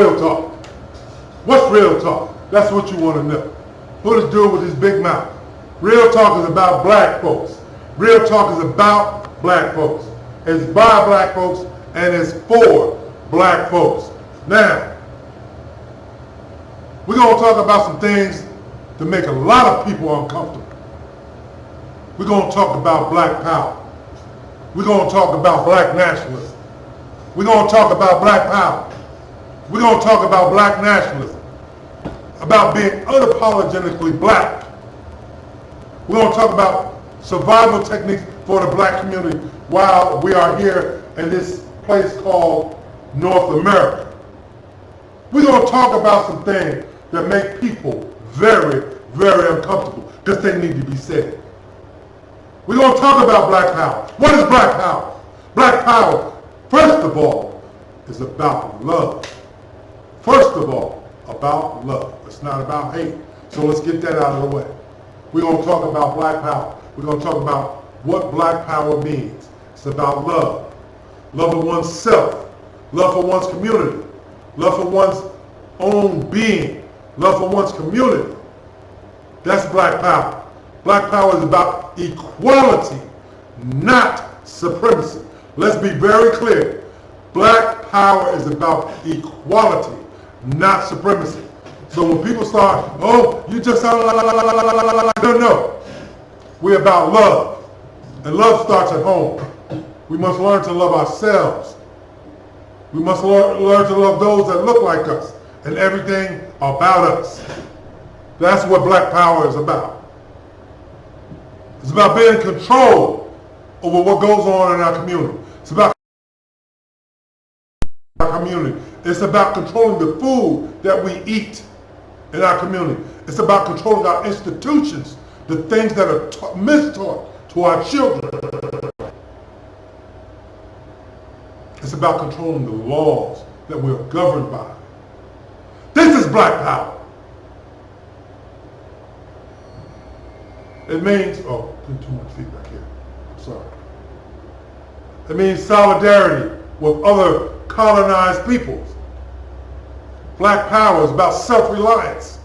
real talk? What's real talk? That's what you want to know. Who this dude with his big mouth? Real talk is about black folks. Real talk is about black folks. It's by black folks and it's for black folks. Now, we're going to talk about some things that make a lot of people uncomfortable. We're going to talk about black power. We're going to talk about black nationalism. We're going to talk about black power. We're going to talk about black nationalism, about being unapologetically black. We're going to talk about survival techniques for the black community while we are here in this place called North America. We're going to talk about some things that make people very, very uncomfortable because they need to be said. We're going to talk about black power. What is black power? Black power, first of all, is about love. First of all, about love. It's not about hate. So let's get that out of the way. We're going to talk about black power. We're going to talk about what black power means. It's about love. Love for oneself. Love for one's community. Love for one's own being. Love for one's community. That's black power. Black power is about equality, not supremacy. Let's be very clear. Black power is about equality, not supremacy. So when people start, oh, you just sound like, no. We're about love. And love starts at home. We must learn to love ourselves. We must learn to love those that look like us and everything about us. That's what black power is about. It's about being in control over what goes on in our community. It's about our community. It's about controlling the food that we eat in our community. It's about controlling our institutions, the things that are mistaught to our children. It's about controlling the laws that we're governed by. This is black power. It means, oh, too much feedback here. I'm sorry. It means solidarity with other colonized peoples. Black power is about self-reliance,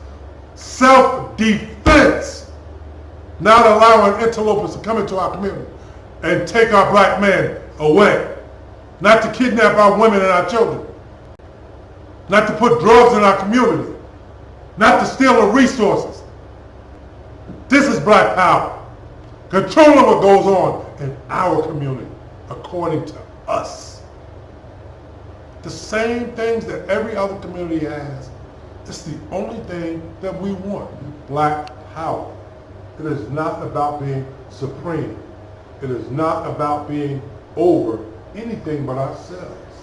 self-defense, not allowing interlopers to come into our community and take our black men away, not to kidnap our women and our children, not to put drugs in our community, not to steal the resources. This is black power, controlling what goes on in our community according to us. The same things that every other community has. It's the only thing that we want, black power. It is not about being supreme. It is not about being over anything but ourselves.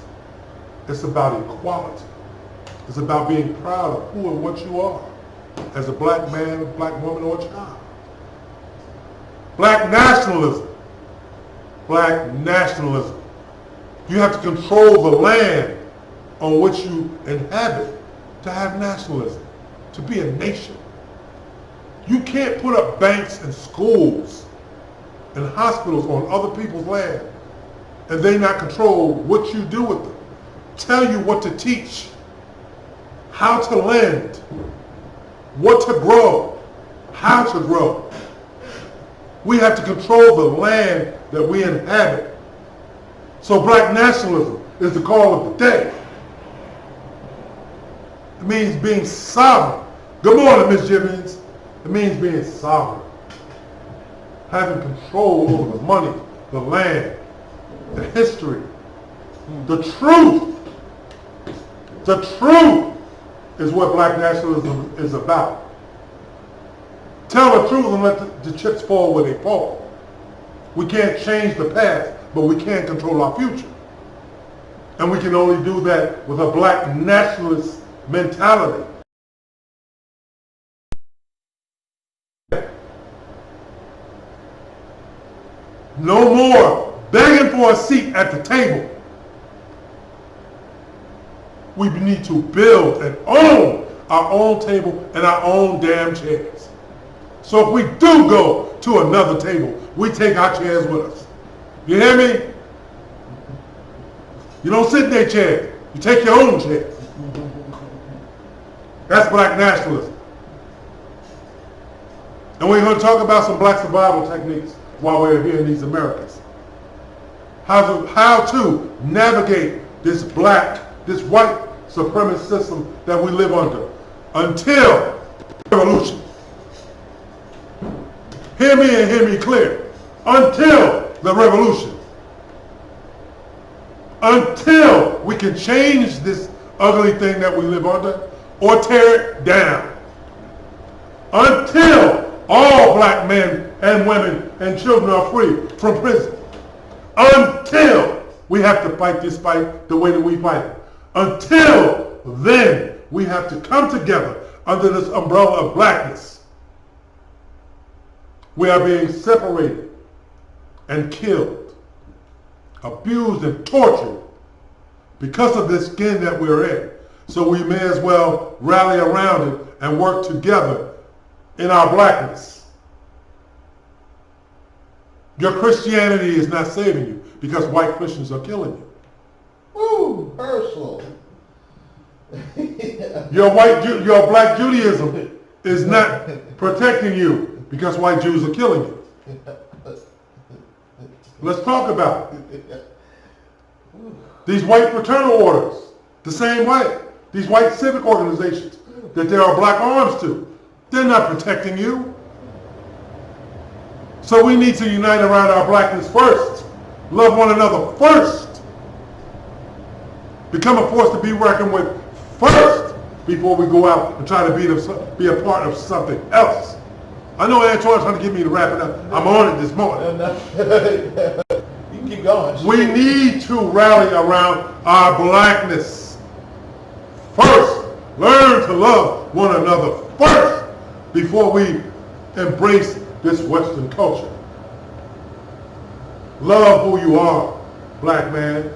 It's about equality. It's about being proud of who and what you are as a black man, black woman, or child. Black nationalism. Black nationalism. You have to control the land on which you inhabit to have nationalism, to be a nation. You can't put up banks and schools and hospitals on other people's land and they not control what you do with them. Tell you what to teach, how to lend, what to grow, how to grow. We have to control the land that we inhabit. So black nationalism is the call of the day. It means being sovereign. Good morning, Miss Jimmins. It means being sovereign. Having control over the money, the land, the history, the truth. The truth is what black nationalism is about. Tell the truth and let the chips fall where they fall. We can't change the past, but we can control our future. And we can only do that with a black nationalist mentality. No more begging for a seat at the table. We need to build and own our own table and our own damn chairs. So if we do go to another table, we take our chairs with us. You hear me? You don't sit in their chair. You take your own chair. That's black nationalism. And we're going to talk about some black survival techniques while we're here in these Americas. How to navigate this white supremacist system that we live under until revolution. Hear me and hear me clear. Until the revolution. Until we can change this ugly thing that we live under or tear it down. Until all black men and women and children are free from prison. Until we have to fight this fight the way that we fight it. Until then, we have to come together under this umbrella of blackness. We are being separated and killed, abused and tortured because of this skin that we're in. So we may as well rally around it and work together in our blackness. Your Christianity is not saving you because white Christians are killing you. Woo, Herschel. Your black Judaism is not protecting you because white Jews are killing you. Let's talk about it. These white fraternal orders, the same way. These white civic organizations that there are black arms to, they're not protecting you. So we need to unite around our blackness first. Love one another first. Become a force to be reckoned with first before we go out and try to be a part of something else. I know Antoine's trying to get me to wrap it up. I'm on it this morning. You can keep going. We need to rally around our blackness first. Learn to love one another first before we embrace this Western culture. Love who you are, black man.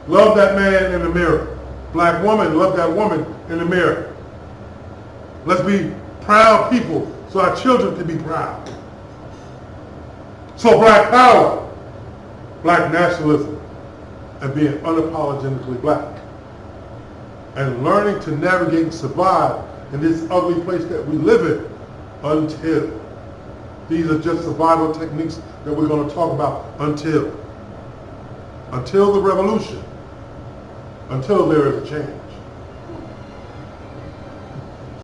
Love that man in the mirror. Black woman, love that woman in the mirror. Let's be proud people so our children can be proud. So black power, black nationalism, and being unapologetically black. And learning to navigate and survive in this ugly place that we live in until. These are just survival techniques that we're going to talk about until the revolution, until there is a change.